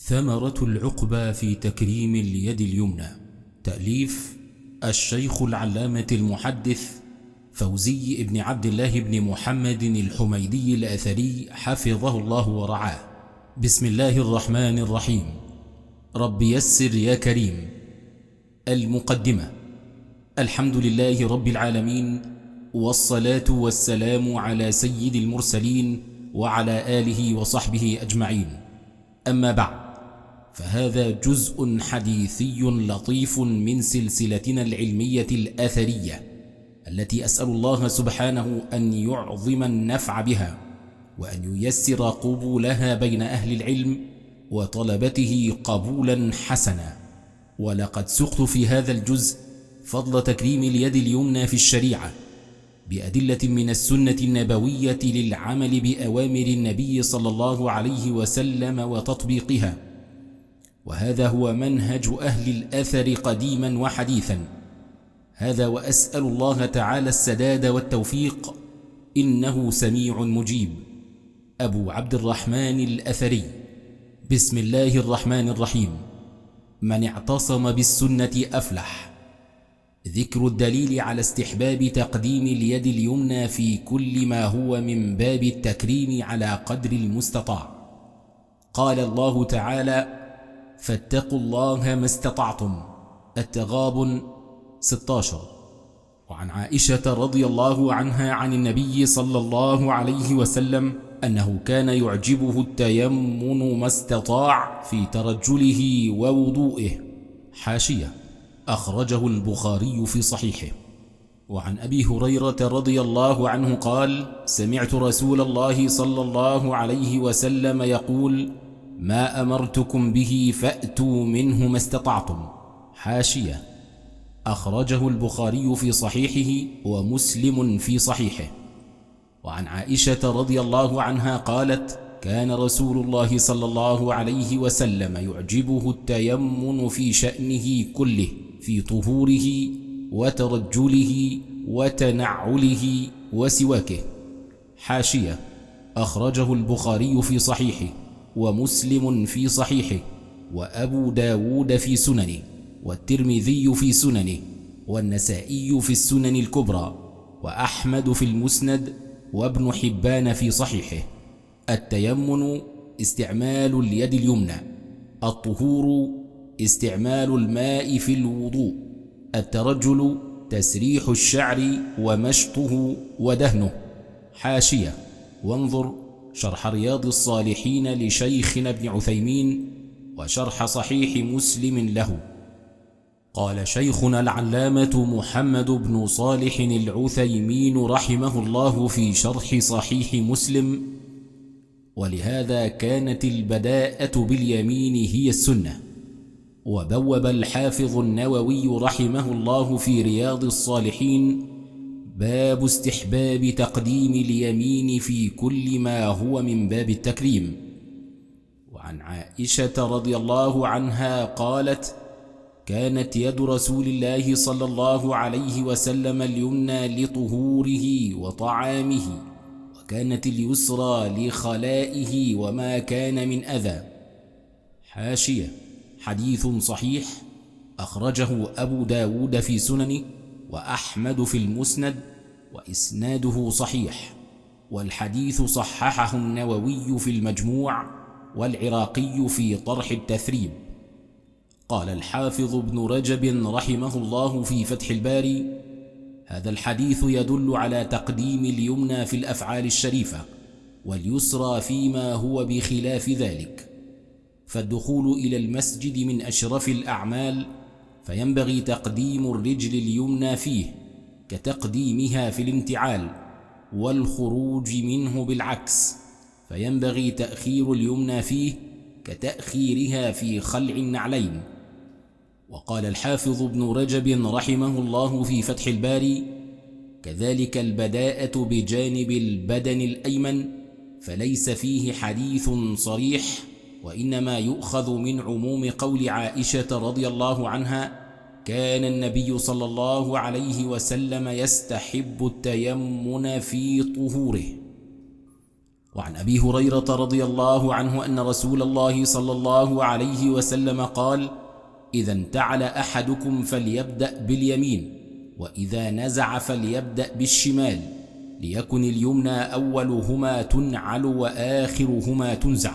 ثمرة العقبى في تكريم اليد اليمنى. تأليف الشيخ العلامة المحدث فوزي بن عبد الله بن محمد الحميدي الأثري حفظه الله ورعاه. بسم الله الرحمن الرحيم. رب يسر يا كريم. المقدمة. الحمد لله رب العالمين، والصلاة والسلام على سيد المرسلين وعلى آله وصحبه أجمعين. أما بعد، فهذا جزء حديثي لطيف من سلسلتنا العلمية الأثرية التي أسأل الله سبحانه أن يعظم النفع بها وأن ييسر قبولها بين أهل العلم وطلبته قبولا حسنا. ولقد سقت في هذا الجزء فضل تكريم اليد اليمنى في الشريعة بأدلة من السنة النبوية للعمل بأوامر النبي صلى الله عليه وسلم وتطبيقها، وهذا هو منهج أهل الأثر قديما وحديثا. هذا وأسأل الله تعالى السداد والتوفيق، إنه سميع مجيب. أبو عبد الرحمن الأثري. بسم الله الرحمن الرحيم. من اعتصم بالسنة أفلح. ذكر الدليل على استحباب تقديم اليد اليمنى في كل ما هو من باب التكريم على قدر المستطاع. قال الله تعالى: فاتقوا الله ما استطعتم. التغابن 16. وعن عائشة رضي الله عنها عن النبي صلى الله عليه وسلم أنه كان يعجبه التيمم ما استطاع في ترجله ووضوئه. حاشية: أخرجه البخاري في صحيحه. وعن أبي هريرة رضي الله عنه قال: سمعت رسول الله صلى الله عليه وسلم يقول: ما أمرتكم به فأتوا منه ما استطعتم. حاشية: أخرجه البخاري في صحيحه ومسلم في صحيحه. وعن عائشة رضي الله عنها قالت: كان رسول الله صلى الله عليه وسلم يعجبه التيمم في شأنه كله، في طهوره وترجله وتنعله وسواكه. حاشية: أخرجه البخاري في صحيحه ومسلم في صحيحه وأبو داود في سننه والترمذي في سننه والنسائي في السنن الكبرى وأحمد في المسند وابن حبان في صحيحه. التيمم استعمال اليد اليمنى. الطهور استعمال الماء في الوضوء. الترجل تسريح الشعر ومشطه ودهنه. حاشية: وانظر شرح رياض الصالحين لشيخنا ابن عثيمين وشرح صحيح مسلم له. قال شيخنا العلامة محمد بن صالح العثيمين رحمه الله في شرح صحيح مسلم: ولهذا كانت البداءة باليمين هي السنة. وبوب الحافظ النووي رحمه الله في رياض الصالحين: باب استحباب تقديم اليمين في كل ما هو من باب التكريم. وعن عائشة رضي الله عنها قالت: كانت يد رسول الله صلى الله عليه وسلم اليمنى لطهوره وطعامه، وكانت اليسرى لخلائه وما كان من أذى. حاشية: حديث صحيح، أخرجه أبو داود في سننه وأحمد في المسند وإسناده صحيح، والحديث صححه النووي في المجموع والعراقي في طرح التثريب. قال الحافظ ابن رجب رحمه الله في فتح الباري: هذا الحديث يدل على تقديم اليمنى في الأفعال الشريفة واليسرى فيما هو بخلاف ذلك، فالدخول إلى المسجد من أشرف الأعمال، فينبغي تقديم الرجل اليمنى فيه كتقديمها في الانتعال، والخروج منه بالعكس، فينبغي تأخير اليمنى فيه كتأخيرها في خلع النعلين. وقال الحافظ ابن رجب رحمه الله في فتح الباري: كذلك البداءة بجانب البدن الأيمن، فليس فيه حديث صريح، وإنما يؤخذ من عموم قول عائشة رضي الله عنها: كان النبي صلى الله عليه وسلم يستحب التيمن في طهوره. وعن أبي هريرة رضي الله عنه أن رسول الله صلى الله عليه وسلم قال: إذا انتعل أحدكم فليبدأ باليمين، وإذا نزع فليبدأ بالشمال، ليكن اليمنى أولهما تنعل وآخرهما تنزع.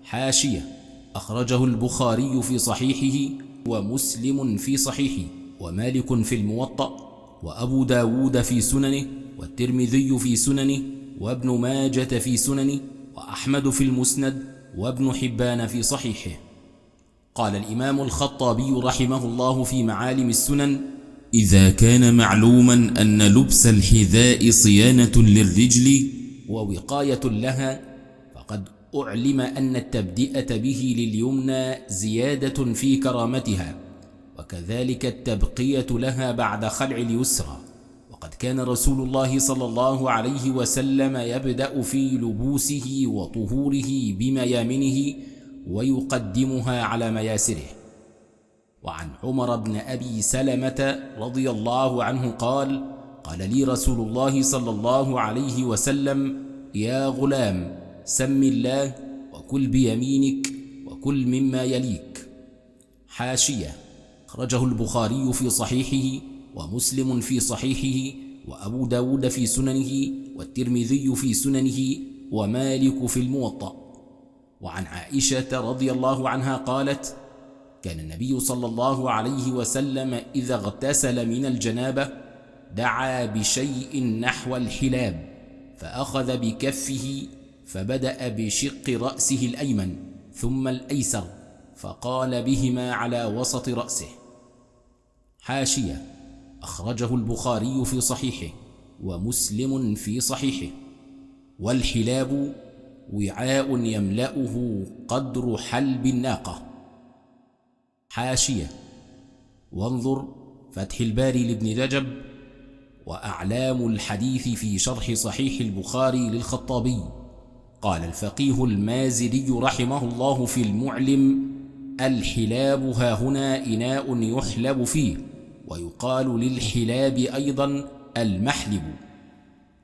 حاشية: أخرجه البخاري في صحيحه، ومسلم في صحيحه، ومالك في الموطأ، وأبو داود في سننه، والترمذي في سننه، وابن ماجة في سننه، وأحمد في المسند، وابن حبان في صحيحه. قال الإمام الخطابي رحمه الله في معالم السنن: إذا كان معلوما أن لبس الحذاء صيانة للرجل ووقاية لها، فقد أعلم أن التبدئة به لليمنى زيادة في كرامتها، وكذلك التبقية لها بعد خلع اليسرى. وقد كان رسول الله صلى الله عليه وسلم يبدأ في لبوسه وطهوره بميامنه ويقدمها على مياسره. وعن عمر بن أبي سلمة رضي الله عنه قال: قال لي رسول الله صلى الله عليه وسلم: يا غلام، سم الله وكل بيمينك وكل مما يليك. حاشية: أخرجه البخاري في صحيحه، ومسلم في صحيحه، وأبو داود في سننه، والترمذي في سننه، ومالك في الموطأ. وعن عائشة رضي الله عنها قالت: كان النبي صلى الله عليه وسلم إذا اغتسل من الجنابة دعا بشيء نحو الحلاب، فأخذ بكفه فبدأ بشق رأسه الأيمن ثم الأيسر، فقال بهما على وسط رأسه. حاشية: أخرجه البخاري في صحيحه، ومسلم في صحيحه. والحلاب وعاء يملأه قدر حلب الناقة. حاشية: وانظر فتح الباري لابن رجب، وأعلام الحديث في شرح صحيح البخاري للخطابي. قال الفقيه المازري رحمه الله في المعلم: الحلاب هاهنا إناء يحلب فيه، ويقال للحلاب أيضا المحلب.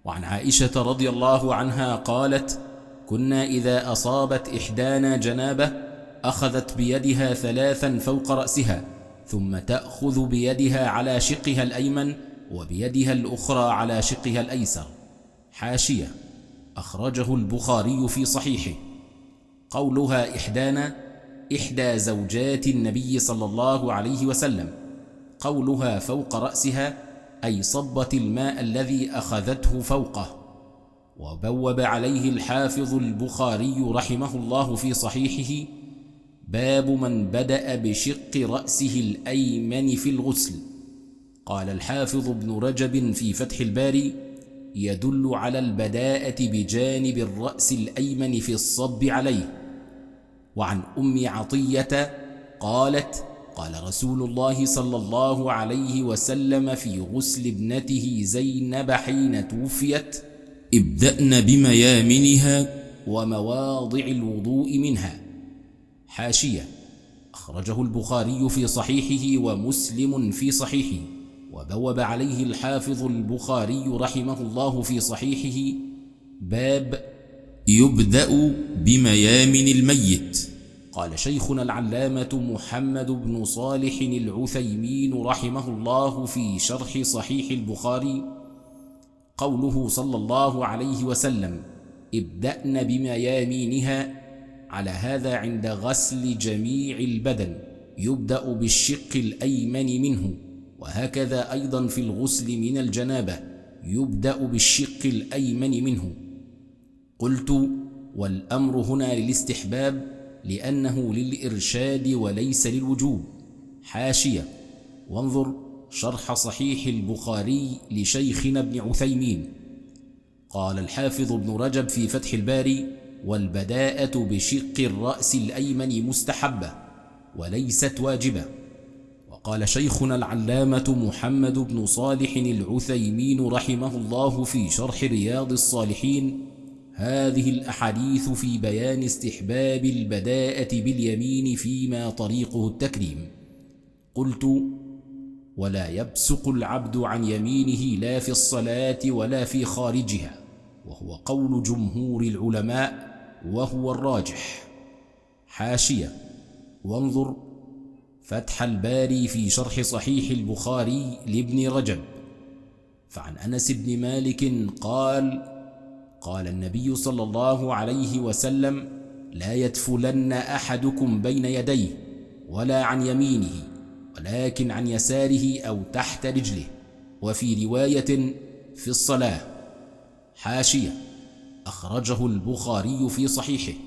وعن عائشة رضي الله عنها قالت: كنا إذا أصابت إحدانا جنابة أخذت بيدها 3 فوق رأسها، ثم تأخذ بيدها على شقها الأيمن، وبيدها الأخرى على شقها الأيسر. حاشية: أخرجه البخاري في صحيحه. قولها إحدانا إحدى زوجات النبي صلى الله عليه وسلم. قولها فوق رأسها أي صبت الماء الذي أخذته فوقه. وبوب عليه الحافظ البخاري رحمه الله في صحيحه: باب من بدأ بشق رأسه الأيمن في الغسل. قال الحافظ ابن رجب في فتح الباري: يدل على البداءة بجانب الرأس الأيمن في الصب عليه. وعن أم عطية قالت: قال رسول الله صلى الله عليه وسلم في غسل ابنته زينب حين توفيت: ابدأن بميامنها ومواضع الوضوء منها. حاشية: أخرجه البخاري في صحيحه، ومسلم في صحيحه. وبوب عليه الحافظ البخاري رحمه الله في صحيحه: باب يبدأ بميامن الميت. قال شيخنا العلامة محمد بن صالح العثيمين رحمه الله في شرح صحيح البخاري: قوله صلى الله عليه وسلم: ابدأن بميامنها، على هذا عند غسل جميع البدن يبدأ بالشق الأيمن منه، وهكذا أيضا في الغسل من الجنابة يبدأ بالشق الأيمن منه. قلت: والأمر هنا للاستحباب، لأنه للإرشاد وليس للوجوب. حاشية: وانظر شرح صحيح البخاري لشيخنا ابن عثيمين. قال الحافظ ابن رجب في فتح الباري: والبداءة بشق الرأس الأيمن مستحبة وليست واجبة. وقال شيخنا العلامة محمد بن صالح العثيمين رحمه الله في شرح رياض الصالحين: هذه الأحاديث في بيان استحباب البداءة باليمين فيما طريقه التكريم. قلت: ولا يبصق العبد عن يمينه لا في الصلاة ولا في خارجها، وهو قول جمهور العلماء وهو الراجح. حاشية: وانظر فتح الباري في شرح صحيح البخاري لابن رجب. فعن أنس بن مالك قال: قال النبي صلى الله عليه وسلم: لا يدفلن أحدكم بين يديه ولا عن يمينه، ولكن عن يساره أو تحت رجله. وفي رواية: في الصلاة. حاشية: أخرجه البخاري في صحيحه.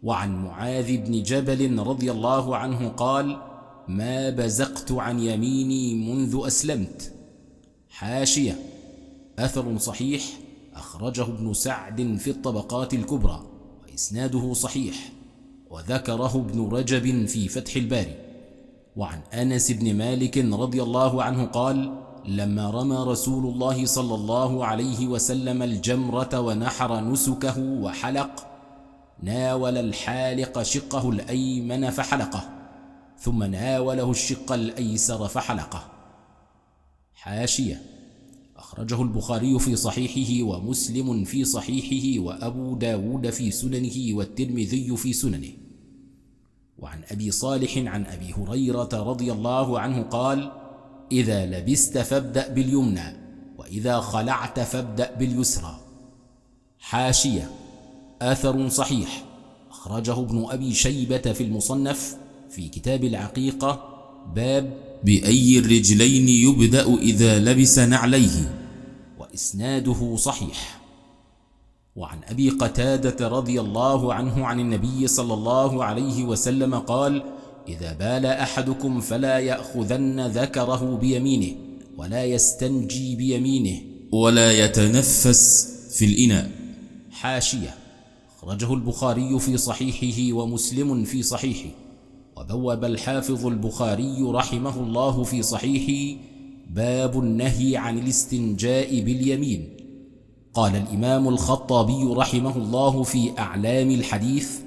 وعن معاذ بن جبل رضي الله عنه قال: ما بزقت عن يميني منذ أسلمت. حاشية: أثر صحيح، أخرجه ابن سعد في الطبقات الكبرى، وإسناده صحيح، وذكره ابن رجب في فتح الباري. وعن أنس بن مالك رضي الله عنه قال: لما رمى رسول الله صلى الله عليه وسلم الجمرة ونحر نسكه وحلق، ناول الحالق شقه الأيمن فحلقه، ثم ناوله الشق الأيسر فحلقه. حاشية: أخرجه البخاري في صحيحه، ومسلم في صحيحه، وأبو داود في سننه، والترمذي في سننه. وعن أبي صالح عن أبي هريرة رضي الله عنه قال: إذا لبست فابدأ باليمنى، وإذا خلعت فابدأ باليسرى. حاشية: أثر صحيح، أخرجه ابن أبي شيبة في المصنف في كتاب العقيقة، باب بأي الرجلين يبدأ إذا لبس نعليه، وإسناده صحيح. وعن أبي قتادة رضي الله عنه عن النبي صلى الله عليه وسلم قال: إذا بال أحدكم فلا يأخذن ذكره بيمينه، ولا يستنجي بيمينه، ولا يتنفس في الإناء. حاشية: أخرجه البخاري في صحيحه، ومسلم في صحيحه. وبوب الحافظ البخاري رحمه الله في صحيحه: باب النهي عن الاستنجاء باليمين. قال الإمام الخطابي رحمه الله في أعلام الحديث: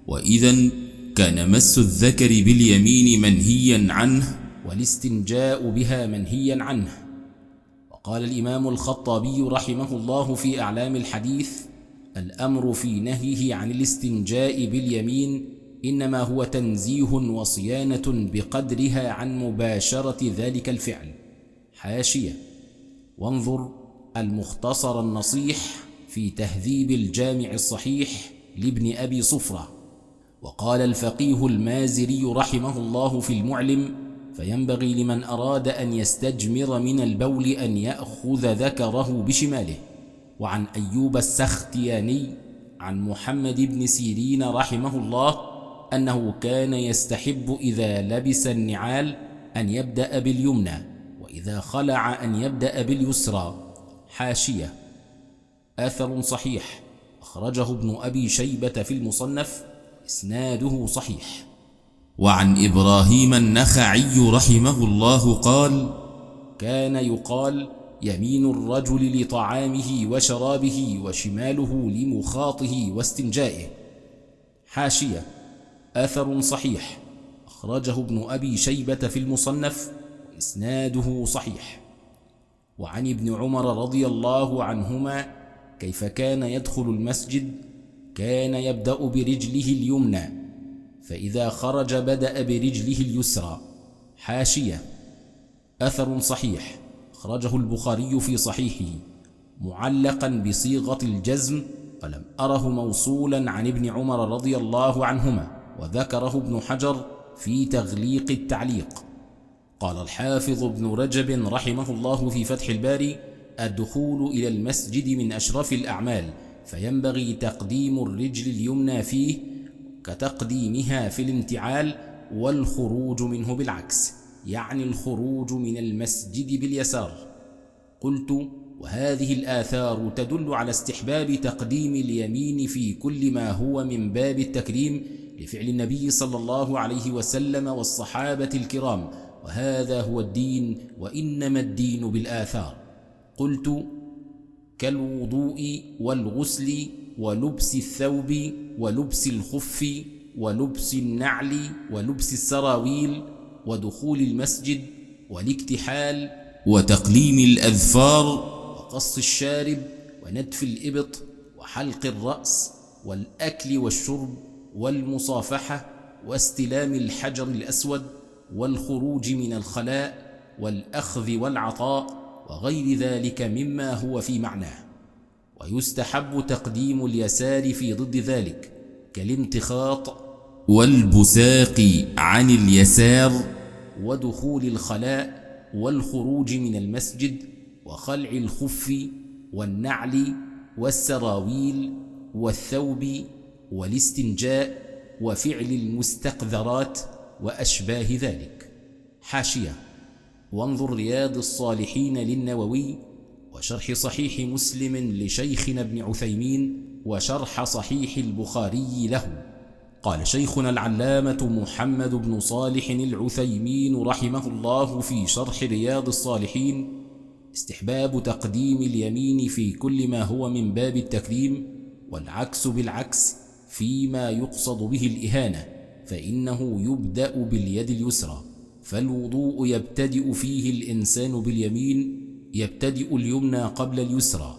وإذن كان مس الذكر باليمين منهيا عنه، والاستنجاء بها منهيا عنه. وقال الإمام الخطابي رحمه الله في أعلام الحديث: الأمر في نهيه عن الاستنجاء باليمين إنما هو تنزيه وصيانة بقدرها عن مباشرة ذلك الفعل. حاشية: وانظر المختصر النصيح في تهذيب الجامع الصحيح لابن أبي صفرة. وقال الفقيه المازري رحمه الله في المعلم: فينبغي لمن أراد أن يستجمر من البول أن يأخذ ذكره بشماله. وعن أيوب السختياني عن محمد بن سيرين رحمه الله أنه كان يستحب إذا لبس النعال أن يبدأ باليمنى، وإذا خلع أن يبدأ باليسرى. حاشية: أثر صحيح، أخرجه ابن أبي شيبة في المصنف، إسناده صحيح. وعن إبراهيم النخعي رحمه الله قال: كان يقال: يمين الرجل لطعامه وشرابه، وشماله لمخاطه واستنجائه. حاشية: أثر صحيح، أخرجه ابن أبي شيبة في المصنف، وإسناده صحيح. وعن ابن عمر رضي الله عنهما كيف كان يدخل المسجد: كان يبدأ برجله اليمنى، فإذا خرج بدأ برجله اليسرى. حاشية: أثر صحيح، أخرجه البخاري في صحيحه معلقا بصيغة الجزم، ولم أره موصولا عن ابن عمر رضي الله عنهما، وذكره ابن حجر في تغليق التعليق. قال الحافظ ابن رجب رحمه الله في فتح الباري: الدخول إلى المسجد من أشرف الأعمال، فينبغي تقديم الرجل اليمنى فيه كتقديمها في الانتعال، والخروج منه بالعكس، يعني الخروج من المسجد باليسار. قلت: وهذه الآثار تدل على استحباب تقديم اليمين في كل ما هو من باب التكريم لفعل النبي صلى الله عليه وسلم والصحابة الكرام، وهذا هو الدين، وإنما الدين بالآثار. قلت: كالوضوء والغسل ولبس الثوب ولبس الخف ولبس النعل ولبس السراويل ودخول المسجد والاكتحال وتقليم الأذفار وقص الشارب ونتف الإبط وحلق الرأس والأكل والشرب والمصافحة واستلام الحجر الأسود والخروج من الخلاء والأخذ والعطاء وغير ذلك مما هو في معناه. ويستحب تقديم اليسار في ضد ذلك كالامتخاط والبساق عن اليسار ودخول الخلاء والخروج من المسجد وخلع الخف والنعل والسراويل والثوب والاستنجاء وفعل المستقذرات وأشباه ذلك. حاشية: وانظر رياض الصالحين للنووي وشرح صحيح مسلم لشيخنا ابن عثيمين وشرح صحيح البخاري له. قال شيخنا العلامة محمد بن صالح العثيمين رحمه الله في شرح رياض الصالحين: استحباب تقديم اليمين في كل ما هو من باب التكريم، والعكس بالعكس فيما يقصد به الإهانة، فإنه يبدأ باليد اليسرى. فالوضوء يبتدئ فيه الإنسان باليمين، يبتدئ اليمنى قبل اليسرى،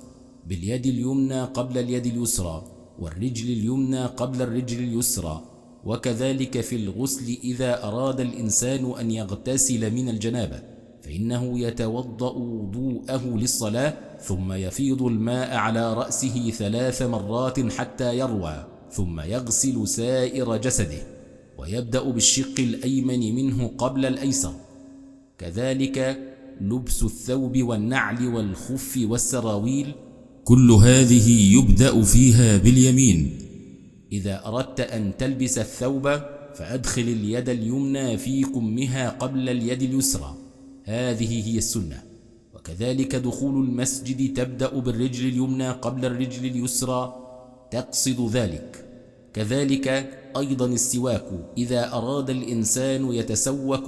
باليد اليمنى قبل اليد اليسرى، والرجل اليمنى قبل الرجل اليسرى. وكذلك في الغسل إذا أراد الإنسان أن يغتسل من الجنابة فإنه يتوضأ وضوءه للصلاة ثم يفيض الماء على رأسه 3 مرات حتى يروى، ثم يغسل سائر جسده ويبدأ بالشق الأيمن منه قبل الأيسر. كذلك لبس الثوب والنعل والخف والسراويل، كل هذه يبدأ فيها باليمين. إذا أردت أن تلبس الثوب فأدخل اليد اليمنى في كمها قبل اليد اليسرى، هذه هي السنة. وكذلك دخول المسجد تبدأ بالرجل اليمنى قبل الرجل اليسرى تقصد ذلك. كذلك أيضا السواك، إذا أراد الإنسان يتسوك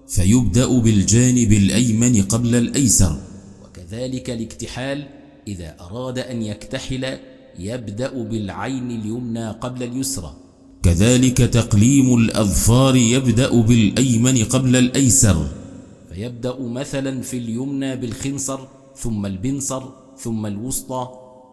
فيبدأ بالجانب الأيمن قبل الأيسر. وكذلك الاكتحال، إذا أراد أن يكتحل يبدأ بالعين اليمنى قبل اليسرى. كذلك تقليم الأظفار يبدأ بالأيمن قبل الأيسر، فيبدأ مثلا في اليمنى بالخنصر ثم البنصر ثم الوسطى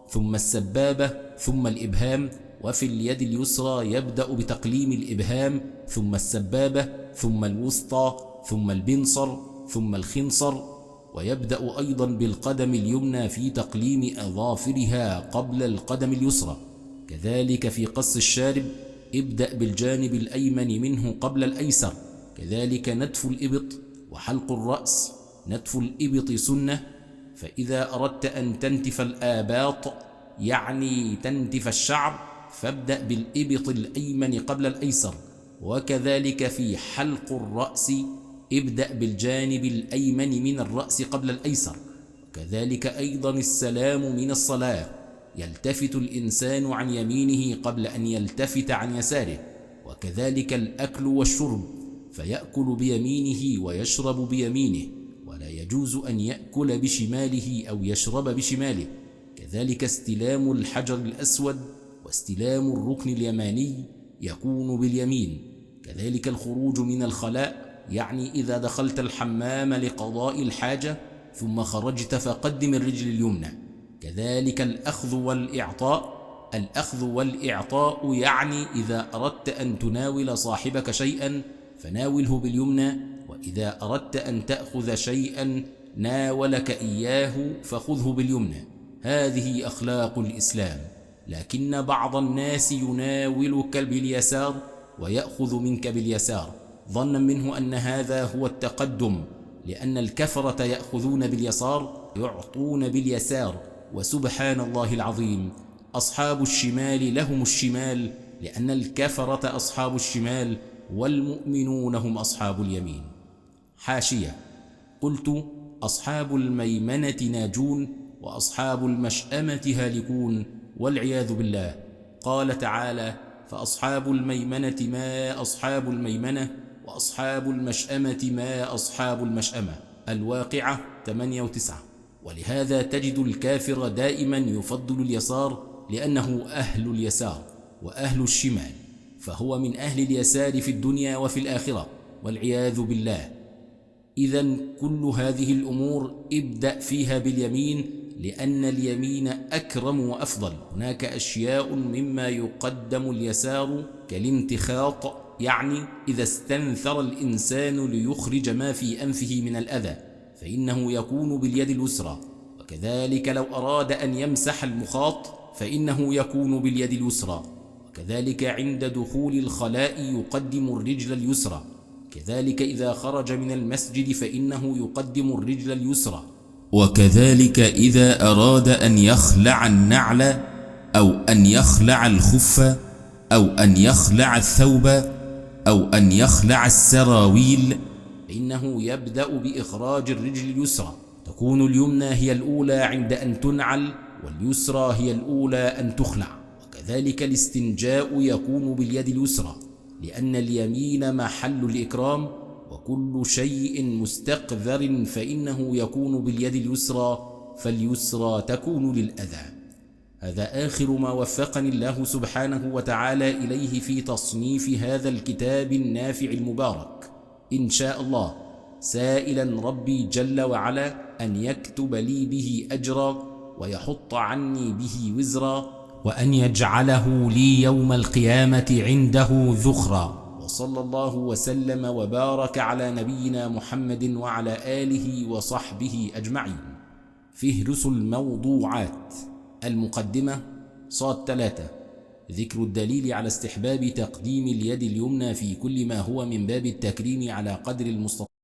ثم السبابة ثم الإبهام، وفي اليد اليسرى يبدأ بتقليم الإبهام ثم السبابة ثم الوسطى ثم البنصر ثم الخنصر، ويبدأ أيضا بالقدم اليمنى في تقليم أظافرها قبل القدم اليسرى. كذلك في قص الشارب ابدأ بالجانب الأيمن منه قبل الأيسر. كذلك نتف الإبط وحلق الرأس، نتف الإبط سنة، فإذا أردت أن تنتف الآباط يعني تنتف الشعر فابدأ بالإبط الأيمن قبل الأيسر. وكذلك في حلق الرأس ابدأ بالجانب الأيمن من الرأس قبل الأيسر. كذلك أيضا السلام من الصلاة، يلتفت الإنسان عن يمينه قبل أن يلتفت عن يساره. وكذلك الأكل والشرب، فيأكل بيمينه ويشرب بيمينه، ولا يجوز أن يأكل بشماله أو يشرب بشماله. كذلك استلام الحجر الأسود واستلام الركن اليماني يكون باليمين. كذلك الخروج من الخلاء، يعني إذا دخلت الحمام لقضاء الحاجة ثم خرجت فقدم الرجل اليمنى. كذلك الأخذ والإعطاء، الأخذ والإعطاء يعني إذا أردت أن تناول صاحبك شيئا فناوله باليمنى، وإذا أردت أن تأخذ شيئا ناولك إياه فخذه باليمنى. هذه أخلاق الإسلام. لكن بعض الناس يناولك باليسار ويأخذ منك باليسار ظنا منه أن هذا هو التقدم، لأن الكفرة يأخذون باليسار يعطون باليسار. وسبحان الله العظيم، أصحاب الشمال لهم الشمال، لأن الكفرة أصحاب الشمال والمؤمنون هم أصحاب اليمين. حاشية: قلت أصحاب الميمنة ناجون وأصحاب المشأمة هالكون والعياذ بالله. قال تعالى: فأصحاب الميمنة ما أصحاب الميمنة وأصحاب المشأمة ما أصحاب المشأمة. الواقعة 8 و9. ولهذا تجد الكافر دائما يفضل اليسار لأنه أهل اليسار وأهل الشمال، فهو من أهل اليسار في الدنيا وفي الآخرة والعياذ بالله. إذن كل هذه الأمور ابدأ فيها باليمين لأن اليمين أكرم وأفضل. هناك أشياء مما يقدم اليسار كالانتخاط، يعني إذا استنثر الإنسان ليخرج ما في أنفه من الأذى فإنه يكون باليد اليسرى، وكذلك لو أراد أن يمسح المخاط فإنه يكون باليد اليسرى، وكذلك عند دخول الخلاء يقدم الرجل اليسرى، كذلك إذا خرج من المسجد فإنه يقدم الرجل اليسرى، وكذلك إذا أراد أن يخلع النعل أو أن يخلع الخف أو أن يخلع الثوب أو أن يخلع السراويل فإنه يبدأ بإخراج الرجل اليسرى، تكون اليمنى هي الأولى عند أن تنعل واليسرى هي الأولى أن تخلع. وكذلك الاستنجاء يكون باليد اليسرى لأن اليمين محل الإكرام، وكل شيء مستقذر فإنه يكون باليد اليسرى، فاليسرى تكون للأذى. هذا آخر ما وفقني الله سبحانه وتعالى إليه في تصنيف هذا الكتاب النافع المبارك، إن شاء الله سائلا ربي جل وعلا أن يكتب لي به أجرا ويحط عني به وزرا، وأن يجعله لي يوم القيامة عنده ذخرا. وصلى الله وسلم وبارك على نبينا محمد وعلى آله وصحبه أجمعين. فهرس الموضوعات. المقدمة صاد 3. ذكر الدليل على استحباب تقديم اليد اليمنى في كل ما هو من باب التكريم على قدر المستطاع.